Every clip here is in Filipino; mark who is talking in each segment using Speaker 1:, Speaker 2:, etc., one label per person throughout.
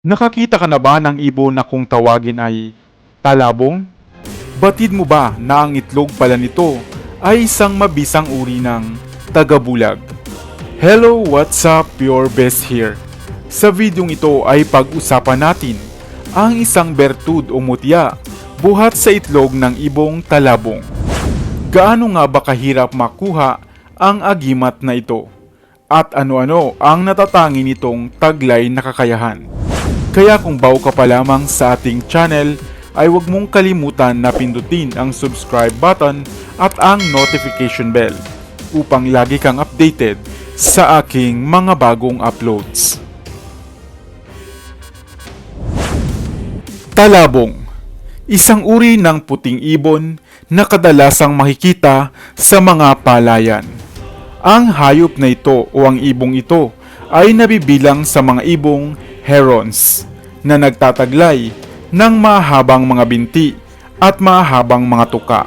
Speaker 1: Nakakita ka na ba ng ibon na kung tawagin ay talabong? Batid mo ba na ang itlog pala nito ay isang mabisang uri ng tagabulag? Hello, what's up? Your best here. Sa videong ito ay pag-usapan natin ang isang bertud o mutya buhat sa itlog ng ibong talabong. Gaano nga ba kahirap makuha ang agimat na ito? At ano-ano ang natatangi nitong taglay na kakayahan? Kaya kung bago ka pa lamang sa ating channel, ay huwag mong kalimutan na pindutin ang subscribe button at ang notification bell upang lagi kang updated sa aking mga bagong uploads. Talabong, isang uri ng puting ibon na kadalasang makikita sa mga palayan. Ang hayop na ito o ang ibong ito ay nabibilang sa mga ibong herons na nagtataglay ng mahabang mga binti at mahabang mga tuka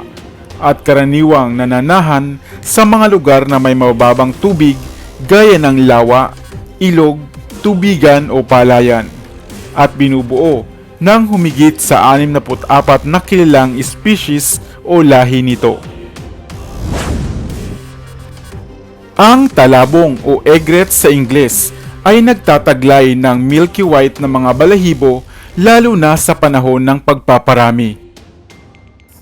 Speaker 1: at karaniwang nananahan sa mga lugar na may mababang tubig gaya ng lawa, ilog, tubigan o palayan at binubuo ng humigit sa 64 na kilalang species o lahi nito. Ang talabong o egret sa Ingles ay nagtataglay ng milky white na mga balahibo lalo na sa panahon ng pagpaparami.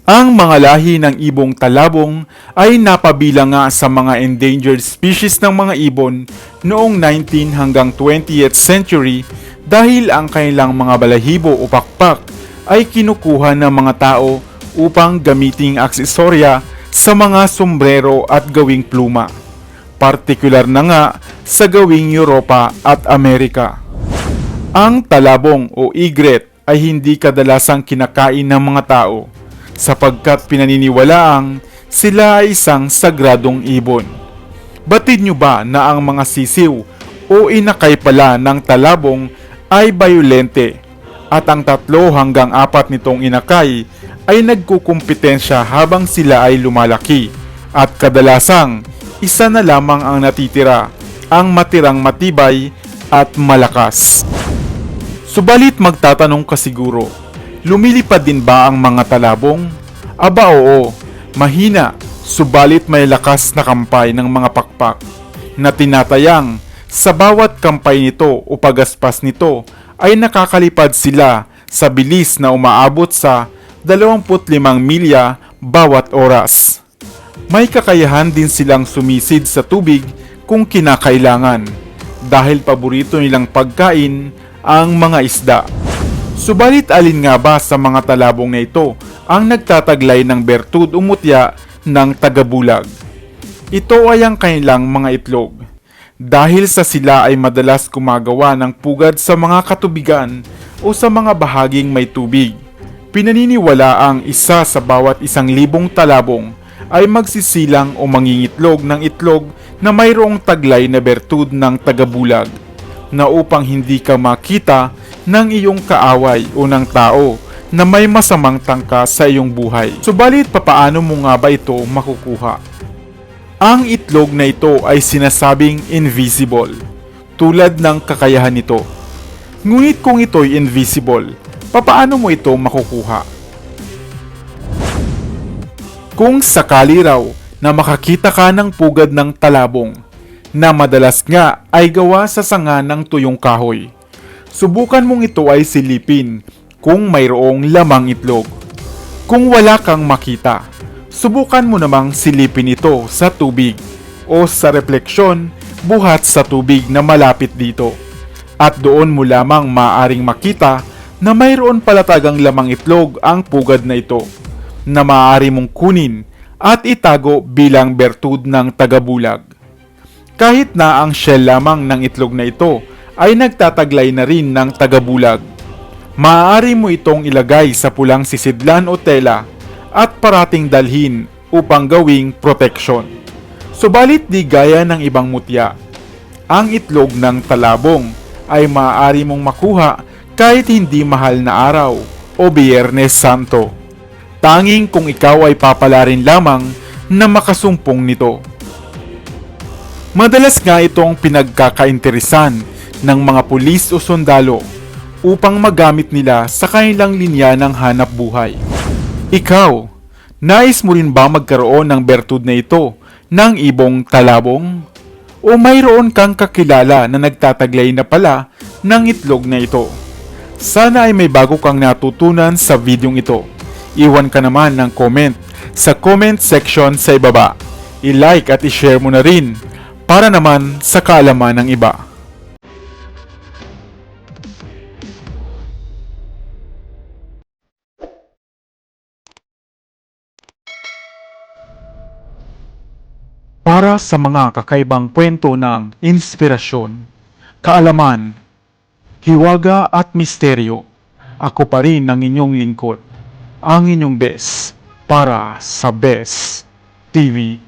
Speaker 1: Ang mga lahi ng ibong talabong ay napabilang nga sa mga endangered species ng mga ibon noong 19th hanggang 20th century dahil ang kanilang mga balahibo o pakpak ay kinukuha ng mga tao upang gamiting aksesorya sa mga sombrero at gawing pluma. Partikular na nga sa gawing Europa at Amerika. Ang talabong o egret ay hindi kadalasang kinakain ng mga tao sapagkat pinaniniwalaang sila ay isang sagradong ibon. Batid nyo ba na ang mga sisiw o inakay pala ng talabong ay bayolente at ang 3 hanggang 4 nitong inakay ay nagkukumpetensya habang sila ay lumalaki at kadalasang isa na lamang ang natitira, ang matirang matibay at malakas. Subalit magtatanong ka siguro, lumilipad din ba ang mga talabong? Aba oo, mahina, subalit may lakas na kampay ng mga pakpak na tinatayang sa bawat kampay nito o pagaspas nito ay nakakalipad sila sa bilis na umaabot sa 25 milya bawat oras. May kakayahan din silang sumisid sa tubig kung kinakailangan dahil paborito nilang pagkain ang mga isda. Subalit alin nga ba sa mga talabong na ito ang nagtataglay ng bertud o mutya ng tagabulag? Ito ay ang kanilang mga itlog. Dahil sa sila ay madalas gumagawa ng pugad sa mga katubigan o sa mga bahaging may tubig. Pinaniniwala ang isa sa bawat 1,000 talabong ay magsisilang o mangingitlog ng itlog na mayroong taglay na bertud ng tagabulag na upang hindi ka makita ng iyong kaaway o ng tao na may masamang tangka sa iyong buhay. Subalit papaano mo nga ba ito makukuha? Ang itlog na ito ay sinasabing invisible, tulad ng kakayahan nito. Ngunit kung ito'y invisible, papaano mo ito makukuha? Kung sakali raw na makakita ka ng pugad ng talabong, na madalas nga ay gawa sa sanga ng tuyong kahoy, subukan mong ito ay silipin kung mayroong lamang itlog. Kung wala kang makita, subukan mo namang silipin ito sa tubig o sa refleksyon buhat sa tubig na malapit dito. At doon mo lamang maaaring makita na mayroon pala tagang lamang itlog ang pugad na ito na maaari mong kunin at itago bilang bertud ng tagabulag. Kahit na ang shell lamang ng itlog na ito ay nagtataglay na rin ng tagabulag, maaari mo itong ilagay sa pulang sisidlan o tela at parating dalhin upang gawing proteksyon. Subalit di gaya ng ibang mutya, ang itlog ng talabong ay maaari mong makuha kahit hindi mahal na araw o Biyernes Santo. Tanging kung ikaw ay papalarin lamang na makasumpong nito. Madalas nga itong pinagkakainteresan ng mga pulis o sundalo upang magamit nila sa kanilang linya ng hanap buhay. Ikaw, nais mo rin ba magkaroon ng bertud na ito ng ibong talabong? O mayroon kang kakilala na nagtataglay na pala ng itlog na ito? Sana ay may bago kang natutunan sa videong ito. Iwan ka naman ng comment sa comment section sa ibaba. I-like at i-share mo na rin para naman sa kaalaman ng iba. Para sa mga kakaibang kwento ng inspirasyon, kaalaman, hiwaga at misteryo, ako pa rin ang inyong lingkod, ang inyong best para sa Best TV